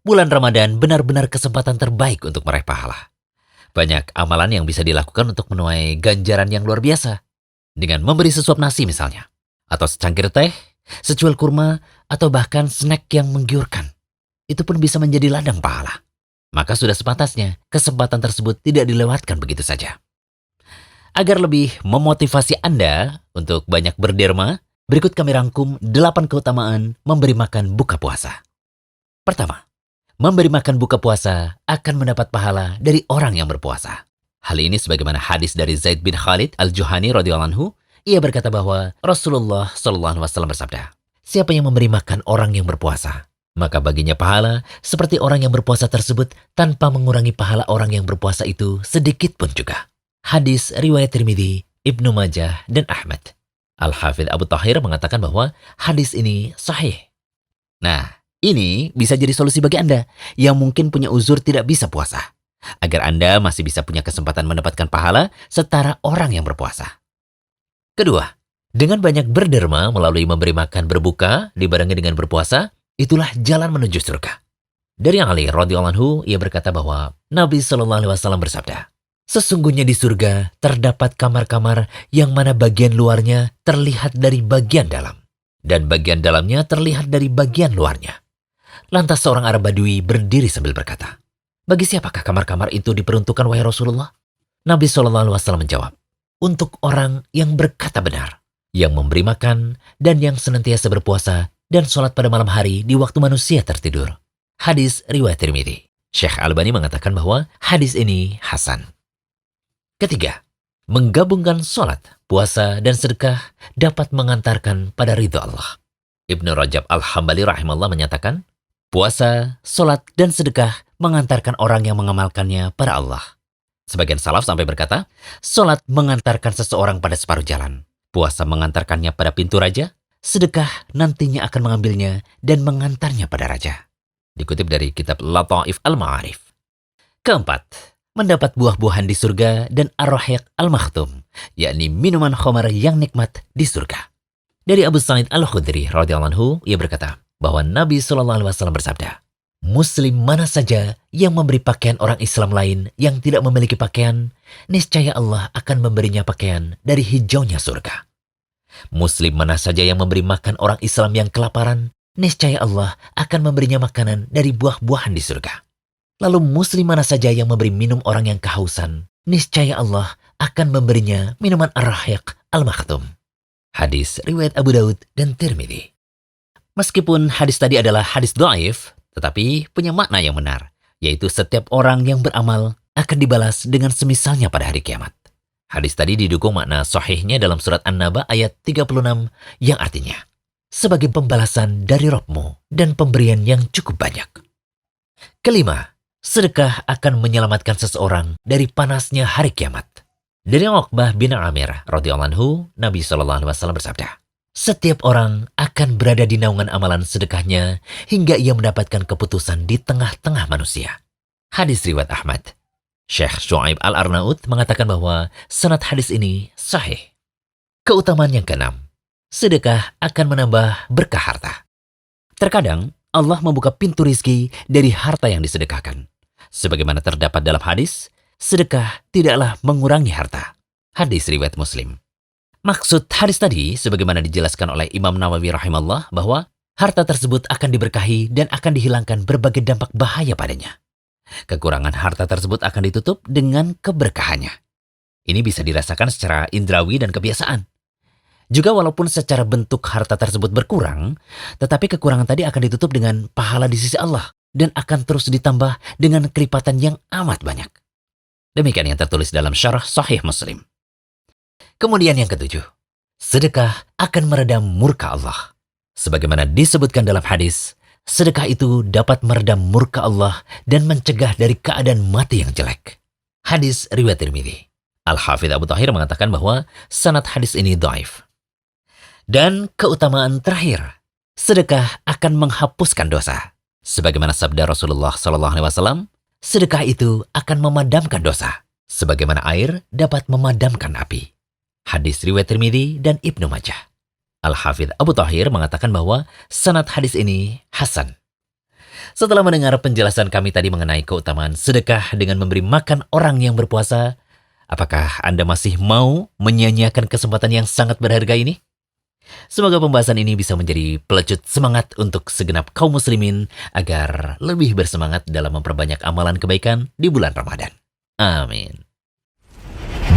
Bulan Ramadan benar-benar kesempatan terbaik untuk meraih pahala. Banyak amalan yang bisa dilakukan untuk menuai ganjaran yang luar biasa. Dengan memberi sesuap nasi misalnya, atau secangkir teh, secuil kurma, atau bahkan snack yang menggiurkan. Itu pun bisa menjadi ladang pahala. Maka sudah sepantasnya kesempatan tersebut tidak dilewatkan begitu saja. Agar lebih memotivasi Anda untuk banyak berderma, berikut kami rangkum 8 keutamaan memberi makan buka puasa. Pertama, memberi makan buka puasa akan mendapat pahala dari orang yang berpuasa. Hal ini sebagaimana hadis dari Zaid bin Khalid al-Juhani radhiyallahu anhu, ia berkata bahwa Rasulullah shallallahu alaihi wasallam bersabda, "Siapa yang memberi makan orang yang berpuasa, maka baginya pahala seperti orang yang berpuasa tersebut tanpa mengurangi pahala orang yang berpuasa itu sedikit pun juga." Hadis riwayat Tirmidzi, Ibnu Majah, dan Ahmad. Al-Hafidz Abu Thahir mengatakan bahwa hadis ini sahih. Nah, ini bisa jadi solusi bagi Anda yang mungkin punya uzur tidak bisa puasa, agar Anda masih bisa punya kesempatan mendapatkan pahala setara orang yang berpuasa. Kedua, dengan banyak berderma melalui memberi makan berbuka dibarengi dengan berpuasa, itulah jalan menuju surga. Dari Ali radhiyallahu anhu, ia berkata bahwa Nabi Shallallahu alaihi wasallam bersabda, "Sesungguhnya di surga terdapat kamar-kamar yang mana bagian luarnya terlihat dari bagian dalam, dan bagian dalamnya terlihat dari bagian luarnya." Lantas seorang Arab Badui berdiri sambil berkata, "Bagi siapakah kamar-kamar itu diperuntukkan wahai Rasulullah?" Nabi SAW menjawab, "Untuk orang yang berkata benar, yang memberi makan, dan yang senantiasa berpuasa, dan sholat pada malam hari di waktu manusia tertidur." Hadis riwayat Tirmidzi. Syekh Albani mengatakan bahwa hadis ini hasan. Ketiga, menggabungkan sholat, puasa, dan sedekah dapat mengantarkan pada ridho Allah. Ibnu Rajab Al-Hambali rahimahullah menyatakan, puasa, sholat, dan sedekah mengantarkan orang yang mengamalkannya pada Allah. Sebagian salaf sampai berkata, sholat mengantarkan seseorang pada separuh jalan, puasa mengantarkannya pada pintu raja, sedekah nantinya akan mengambilnya dan mengantarnya pada raja. Dikutip dari kitab Lataif Al-Ma'arif. Keempat, mendapat buah-buahan di surga dan ar-rahiq al-makhtum, yakni minuman khamar yang nikmat di surga. Dari Abu Sa'id Al-Khudri radhiyallahu anhu, ia berkata bahwa Nabi SAW bersabda, "Muslim mana saja yang memberi pakaian orang Islam lain yang tidak memiliki pakaian, niscaya Allah akan memberinya pakaian dari hijaunya surga. Muslim mana saja yang memberi makan orang Islam yang kelaparan, niscaya Allah akan memberinya makanan dari buah-buahan di surga. Lalu Muslim mana saja yang memberi minum orang yang kehausan, niscaya Allah akan memberinya minuman ar-rahiq al-makhtum." Hadis riwayat Abu Daud dan Tirmidzi. Meskipun hadis tadi adalah hadis dhaif, tetapi punya makna yang benar, yaitu setiap orang yang beramal akan dibalas dengan semisalnya pada hari kiamat. Hadis tadi didukung makna sahihnya dalam surat An-Naba ayat 36 yang artinya, sebagai pembalasan dari Rabb-mu dan pemberian yang cukup banyak. Kelima, sedekah akan menyelamatkan seseorang dari panasnya hari kiamat. Dari Uqbah bin Amir radhiyallahu anhu, Nabi SAW bersabda, "Setiap orang akan berada di naungan amalan sedekahnya hingga ia mendapatkan keputusan di tengah-tengah manusia." Hadis riwayat Ahmad. Syekh Syu'aib Al-Arnaud mengatakan bahwa sanad hadis ini sahih. Keutamaan yang keenam, sedekah akan menambah berkah harta. Terkadang Allah membuka pintu rizki dari harta yang disedekahkan. Sebagaimana terdapat dalam hadis, sedekah tidaklah mengurangi harta. Hadis riwayat Muslim. Maksud hadis tadi, sebagaimana dijelaskan oleh Imam Nawawi rahimahullah, bahwa harta tersebut akan diberkahi dan akan dihilangkan berbagai dampak bahaya padanya. Kekurangan harta tersebut akan ditutup dengan keberkahannya. Ini bisa dirasakan secara indrawi dan kebiasaan. Juga walaupun secara bentuk harta tersebut berkurang, tetapi kekurangan tadi akan ditutup dengan pahala di sisi Allah dan akan terus ditambah dengan kelipatan yang amat banyak. Demikian yang tertulis dalam Syarah Sahih Muslim. Kemudian yang ketujuh, sedekah akan meredam murka Allah. Sebagaimana disebutkan dalam hadis, sedekah itu dapat meredam murka Allah dan mencegah dari keadaan mati yang jelek. Hadis riwayat Tirmidzi. Al-Hafidz Abu Thahir mengatakan bahwa sanad hadis ini dhaif. Dan keutamaan terakhir, sedekah akan menghapuskan dosa. Sebagaimana sabda Rasulullah SAW, sedekah itu akan memadamkan dosa, sebagaimana air dapat memadamkan api. Hadis riwayat Tirmidzi dan Ibnu Majah. Al-Hafidz Abu Thahir mengatakan bahwa sanad hadis ini hasan. Setelah mendengar penjelasan kami tadi mengenai keutamaan sedekah dengan memberi makan orang yang berpuasa, apakah Anda masih mau menyia-nyiakan kesempatan yang sangat berharga ini? Semoga pembahasan ini bisa menjadi pelecut semangat untuk segenap kaum muslimin agar lebih bersemangat dalam memperbanyak amalan kebaikan di bulan Ramadan. Amin.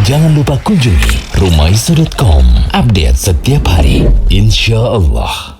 Jangan lupa kunjungi rumaiso.com, update setiap hari, insya Allah.